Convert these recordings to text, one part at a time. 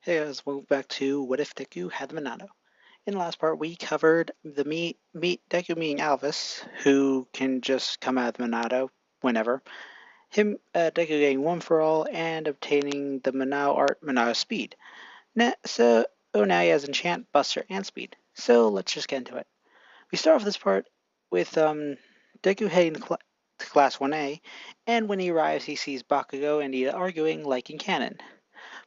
Hey guys, welcome back to What If Deku Had the Monado. In the last part, we covered the Deku meeting Alvis, who can just come out of the Monado whenever. Deku getting One for All, and obtaining the Monado art Monado Speed. Now he has Enchant, Buster, and Speed. So let's just get into it. We start off this part with Deku heading to Class 1A, and when he arrives, he sees Bakugo and Ida arguing like in canon.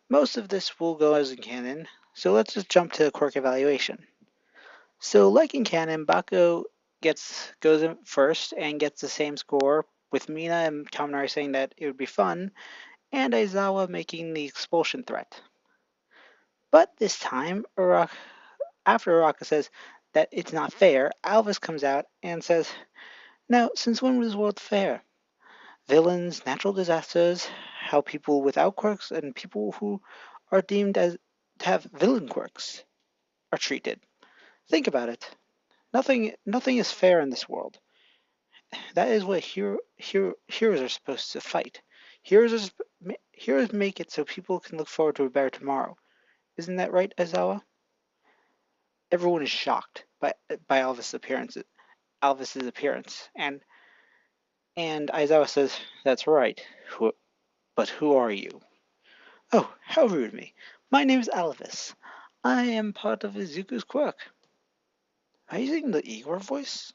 Most of this will go as in canon, so let's just jump to quirk evaluation. So like in canon, goes in first and gets the same score, with Mina and Kaminari saying that it would be fun, and Aizawa making the expulsion threat. But this time, after Uraka says that it's not fair, Alvis comes out and says, "Now, since when was the world fair? Villains, natural disasters, how people without quirks and people who are deemed as to have villain quirks are treated. Think about it. Nothing is fair in this world. That is what heroes are supposed to fight. Heroes make it so people can look forward to a better tomorrow. Isn't that right, Aizawa?" Everyone is shocked by Alvis's appearance, and Aizawa says, "That's right. But who are you?" "Oh, how rude of me. My name is Alvis. I am part of Izuku's quirk." Am I using the Igor voice?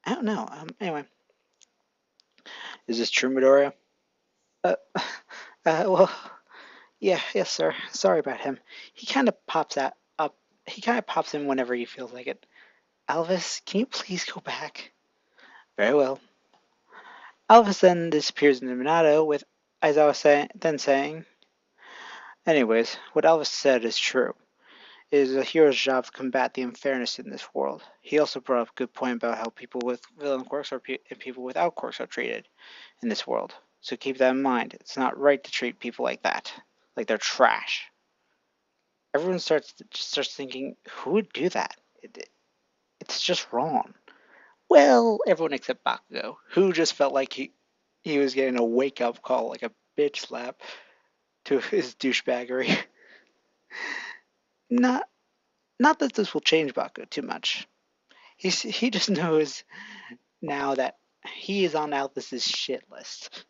I don't know. Anyway, is this true, Midoriya? Uh, well, yeah, yes, sir. Sorry about him. He kind of pops out up. He kind of pops in whenever he feels like it. Alvis, can you please go back? Very well. Alvis then disappears in the Monado with then saying, "Anyways, what Alvis said is true. It is a hero's job to combat the unfairness in this world." He also brought up a good point about how people with villain quirks and people without quirks are treated in this world. So keep that in mind. It's not right to treat people like that, like they're trash. Everyone starts thinking, who would do that? It's just wrong. Well, everyone except Bakugo, who just felt like he was getting a wake up call, like a bitch slap to his douchebaggery. Not not that this will change Bakugo too much. He just knows now that he is on Alvis's shit list.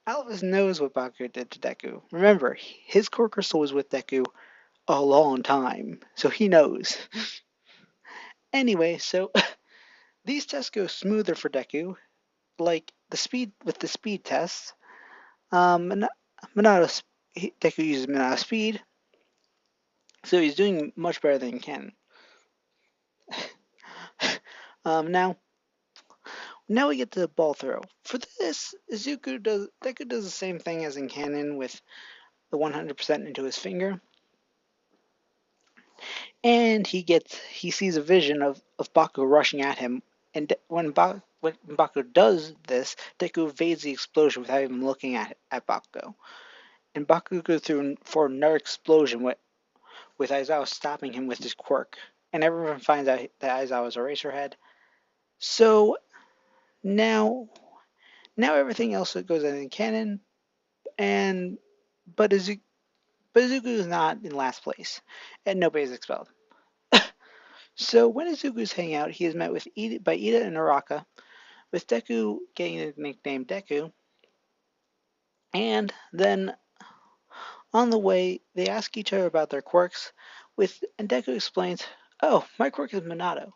Alvis knows what Bakugo did to Deku. Remember, his core crystal was with Deku a long time, so he knows. Anyway, so these tests go smoother for Deku, like the speed tests. Um, Monado, Deku uses Monado speed, so he's doing much better than he can. Now, we get to the ball throw. For this, Deku does the same thing as in canon with the 100% into his finger, and he sees a vision of Bakugo rushing at him. And when Bakugo does this, Deku evades the explosion without even looking at Bakugo. And Bakugo goes through for another explosion with Aizawa stopping him with his quirk. And everyone finds out that Aizawa is a Eraserhead. So now everything else goes in canon, and but Izuku is not in last place, and nobody is expelled. So when Izuku is hanging out, he is met by Ida and Araka, with Deku getting the nickname Deku, and then on the way they ask each other about their quirks, and Deku explains, "Oh, my quirk is Monado.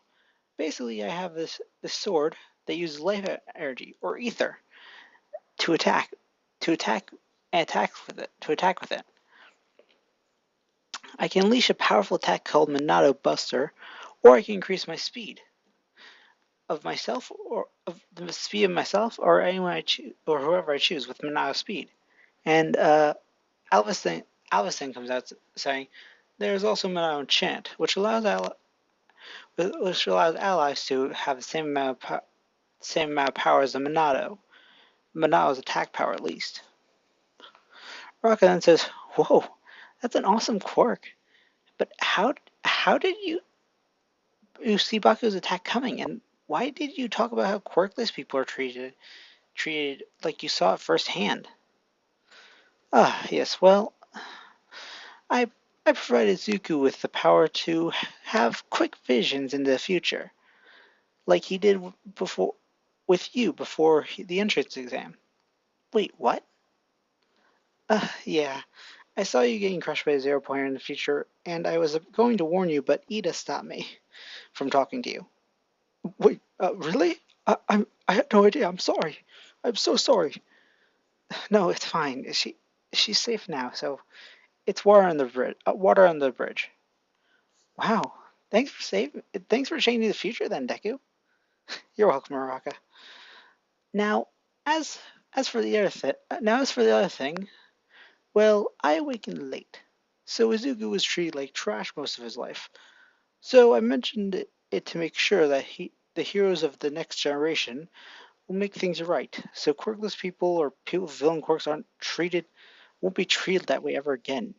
Basically, I have this sword that uses life energy or ether to attack, to attack, attack with it. I can unleash a powerful attack called Monado Buster, or I can increase my speed of myself, or of the speed of myself, or anyone I choose, or whoever I choose with Monado speed." And Alvis then comes out saying, "There is also Monado Enchant, which allows allies to have the same amount of power as the Monado. Monado's attack power, at least." Rocket then says, "Whoa, that's an awesome quirk. But how did you see Baku's attack coming, and why did you talk about how quirkless people are treated like you saw it firsthand?" "Ah, yes, well, I I provided Zuko with the power to have quick visions into the future, like he did before with you before the entrance exam. Wait, what? Yeah. I saw you getting crushed by a zero pointer in the future, and I was going to warn you, but Ida stopped me from talking to you. Wait, really? I had no idea. I'm sorry. I'm so sorry. No, it's fine. She's safe now, so it's water on the bridge. Water on the bridge. Wow. Thanks for changing the future then, Deku. You're welcome, Maraka. Now, as as for the other thing, well, I awakened late, so Izuku was treated like trash most of his life. So I mentioned it to make sure that the heroes of the next generation, will make things right. So quirkless people or people with villain quirks won't be treated that way ever again.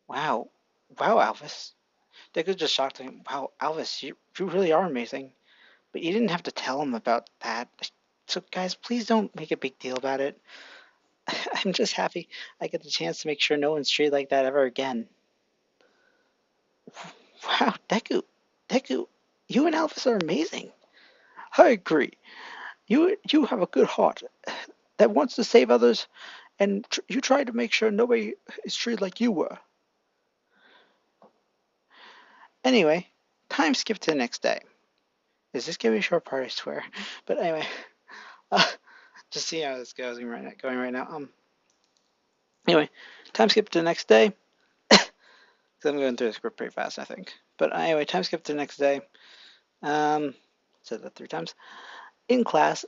Wow, wow, Alvis. Deku just shocked him. Wow, Alvis, you really are amazing. But you didn't have to tell him about that. So guys, please don't make a big deal about it. I'm just happy I get the chance to make sure no one's treated like that ever again. Wow, Deku, you and Alvis are amazing. I agree. You have a good heart that wants to save others, and you try to make sure nobody is treated like you were. Anyway, time skip to the next day. Is this gonna be a short part? I swear. But anyway, uh, just see how this goes going right now. Anyway, time skip to the next day. Because I'm going through the script pretty fast, I think. But anyway, time skip to the next day. Said that 3 times in class,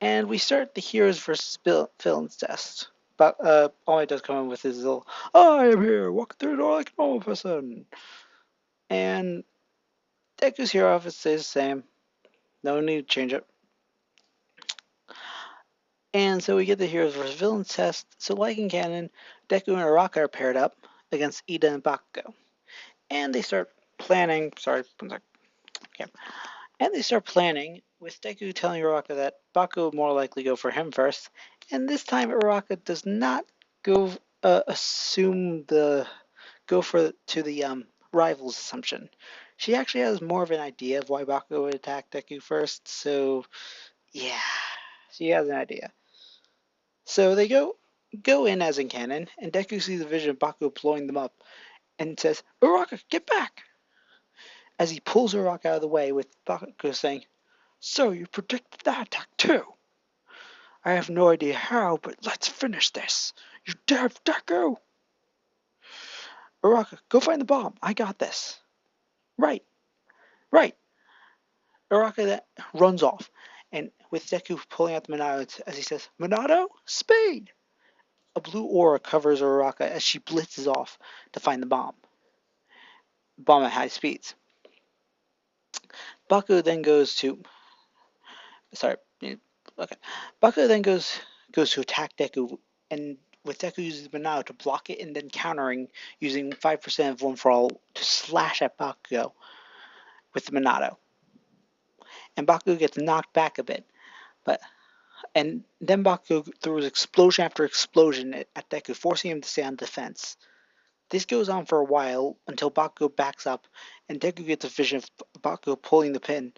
and we start the heroes versus villains test. But all he does come in with his little, I am here, walking through the door like a normal person. And Deku's hero outfit stays the same. No need to change it. And so we get the heroes versus villains test. So like in canon, Deku and Araka are paired up against Ida and Bakugo. And they start planning. Sorry, one sec. Okay. And they start planning with Deku telling Araka that Bakugo would more likely go for him first. And this time Araka does not go assume the go for to the rivals assumption. She actually has more of an idea of why Bakugo would attack Deku first. So yeah, she has an idea. So they go in as in canon, and Deku sees a vision of Bakugo blowing them up and says, Uraka, get back! As he pulls Uraka out of the way with Bakugo saying, So you predicted that attack too? I have no idea how, but let's finish this. You dead, Deku! Uraka, go find the bomb. I got this. Right, right. Uraka then runs off, and with Deku pulling out the Monado as he says, Monado, speed! A blue aura covers Uraka as she blitzes off to find the bomb at high speeds. Baku then goes to sorry, okay. Baku then goes to attack Deku, and with Deku using Monado to block it and then countering using 5% of One for All to slash at Bakugo with the Monado. And Baku gets knocked back a bit, but and then Baku throws explosion after explosion at Deku, forcing him to stay on defense. This goes on for a while until Bakugo backs up, and Deku gets a vision of Bakugo pulling the pin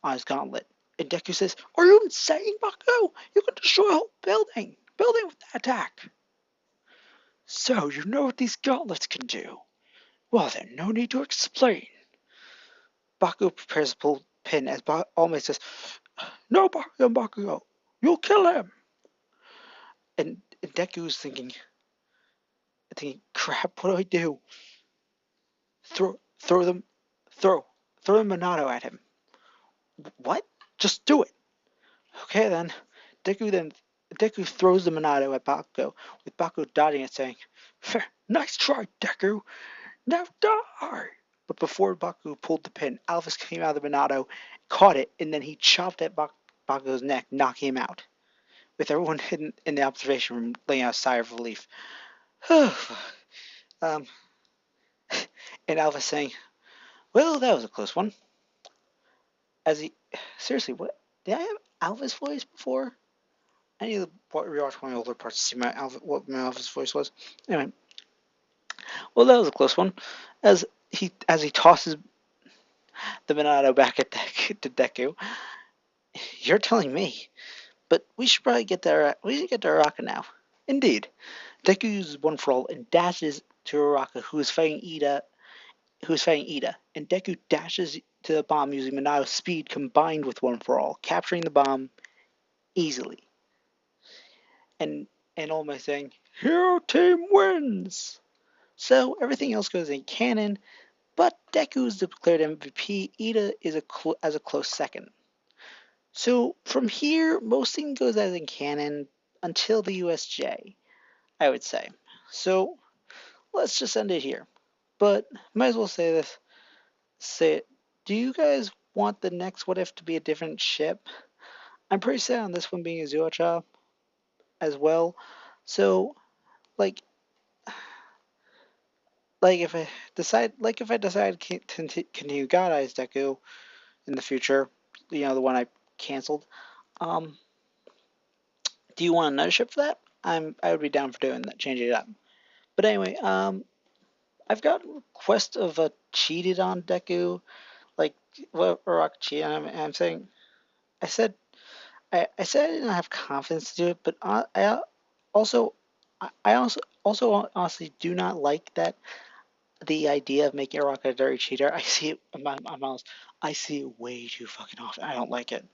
on his gauntlet. And Deku says, Are you insane, Bakugo? You can destroy a whole building with that attack. So, you know what these gauntlets can do? Well then, no need to explain. Bakugo prepares to pull the pin as All Might says, No, Bakugo, you'll kill him. And Deku's thinking, crap, what do I do? Throw them, throw a Monado at him. What? Just do it. Okay then. Deku throws the Monado at Bakugo, with Bakugo dodging it, saying, Nice try, Deku. Now die! But before Bakugo pulled the pin, Alphys came out of the Monado, caught it, and then he chopped at Bakugo's neck, knocking him out. With everyone hidden in the observation room laying out a sigh of relief. um, and Alphys saying, Well, that was a close one. As he seriously, what did I have Alva's voice before? I need to rewatch my older parts to see what my Alva's voice was. Anyway, Well, that was a close one. As he tosses the Monado back at to Deku. You're telling me, but we should probably get there. We should get to Araka now. Indeed, Deku uses one for all and dashes to Araka, who is fighting Ida, and Deku dashes to the bomb using Monado's speed combined with one for all, capturing the bomb easily. And all my saying, "Hero team wins." So everything else goes in canon, but Deku is declared MVP. Ida is as a close second. So from here, most things goes as in canon until the USJ, I would say. So let's just end it here. But might as well say this. Say it. Do you guys want the next What If to be a different ship? I'm pretty set on this one being a Zuocha as well. So like if I decide to continue God Eyes Deku in the future, the one I canceled. Um, do you want another ship for that? I would be down for doing that, changing it up. But anyway, I've got requests of a cheated on Deku, like Rock cheated on him, and I'm saying I said I said I didn't have confidence to do it, but also I also honestly do not like that the idea of making Rock a dirty cheater. I see it I'm honest, I see it way too fucking often. I don't like it.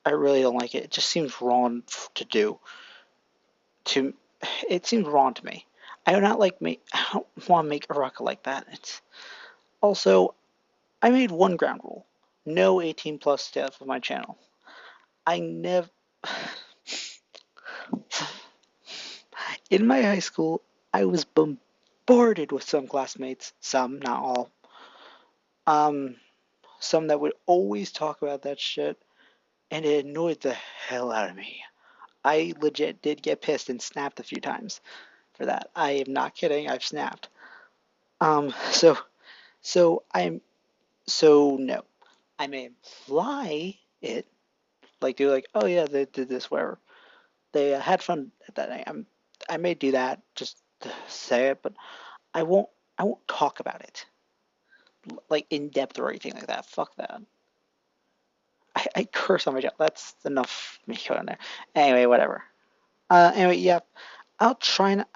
I really don't like it. It just seems wrong to do. To it seems wrong to me. I do not like me. I don't want to make Araka like that. It's also I made one ground rule: no 18 plus stuff on my channel. I never in my high school I was bombarded with some classmates, some not all, um, some that would always talk about that shit, and it annoyed the hell out of me. I legit did get pissed and snapped a few times for that. I am not kidding. I've snapped. So I'm no. I may imply it, like do like, oh yeah, they did this, whatever. They had fun at that night. I may do that just to say it, but I won't. I won't talk about it like in depth or anything like that. Fuck that. I curse on my job. That's enough me going there. Anyway, whatever. Anyway, yeah. I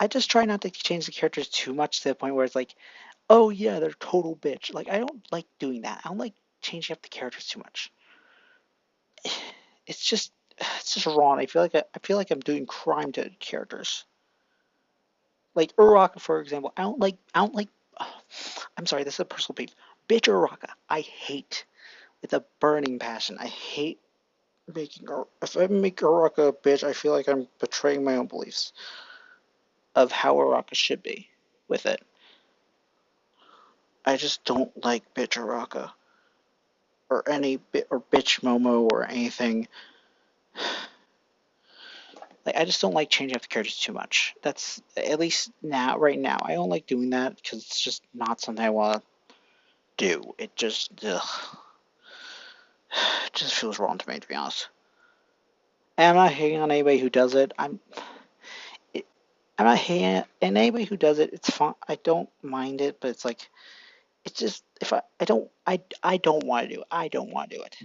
just try not to change the characters too much to the point where it's like, oh yeah, they're total bitch. Like I don't like doing that. I don't like changing up the characters too much. It's just wrong. I feel like I'm doing crime to characters. Like Uraka, for example. I don't like oh, I'm sorry, this is a personal beef. Bitch Uraka. I hate with a burning passion. I hate making her if I make Uraka a bitch, I feel like I'm betraying my own beliefs of how Uraka should be with it. I just don't like bitch Uraka or any bit or bitch Momo or anything. Like I just don't like changing up the characters too much. That's at least now, right now. I don't like doing that because it's just not something I want to do. It just feels wrong to me, to be honest. And I'm not hating on anybody who does it. It, I'm not hating on anybody who does it. It's fine. I don't mind it, but it's like it's just if I don't want to do it. I don't want to do it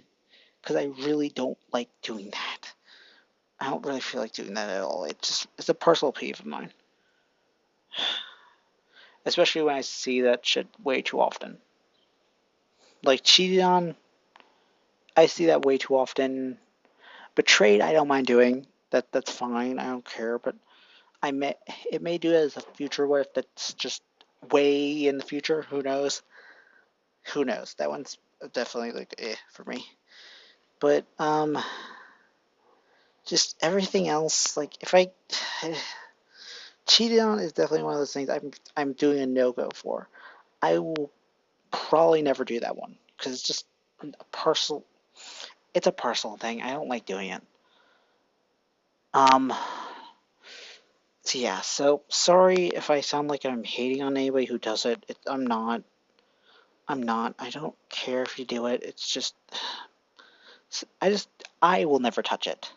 because I really don't like doing that. I don't really feel like doing that at all. It's a personal peeve of mine, especially when I see that shit way too often. Like cheated on, I see that way too often. Betrayed, I don't mind doing. That's fine. I don't care. But I may it may do it as a future what if that's just way in the future. Who knows? Who knows? That one's definitely like for me. But just everything else. Like if I cheated on is definitely one of those things I'm doing a no go for. I will probably never do that one because it's just a personal. It's a personal thing. I don't like doing it. Um. So yeah. So sorry if I sound like I'm hating on anybody who does it. I'm not. I'm not. I don't care if you do it. It's just. I just. I will never touch it.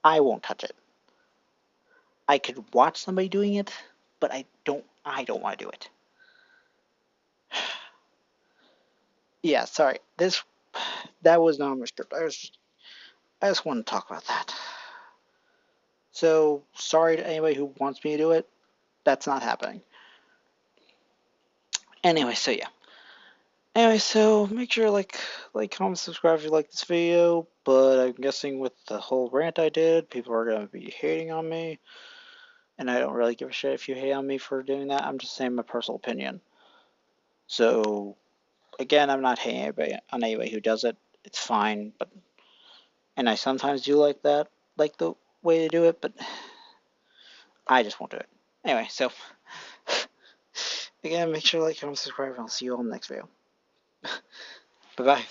I won't touch it. I could watch somebody doing it, but I don't. I don't want to do it. yeah, sorry. That was not my script. I just want to talk about that. So sorry to anybody who wants me to do it. That's not happening. Anyway, so yeah. Anyway, so make sure comment, subscribe if you like this video. But I'm guessing with the whole rant I did, people are gonna be hating on me, and I don't really give a shit if you hate on me for doing that. I'm just saying my personal opinion. So again, I'm not hating anybody who does it. It's fine, but and I sometimes do like the way to do it, but I just won't do it. Anyway, so again, make sure to like, comment, subscribe, and I'll see you all in the next video. Bye bye.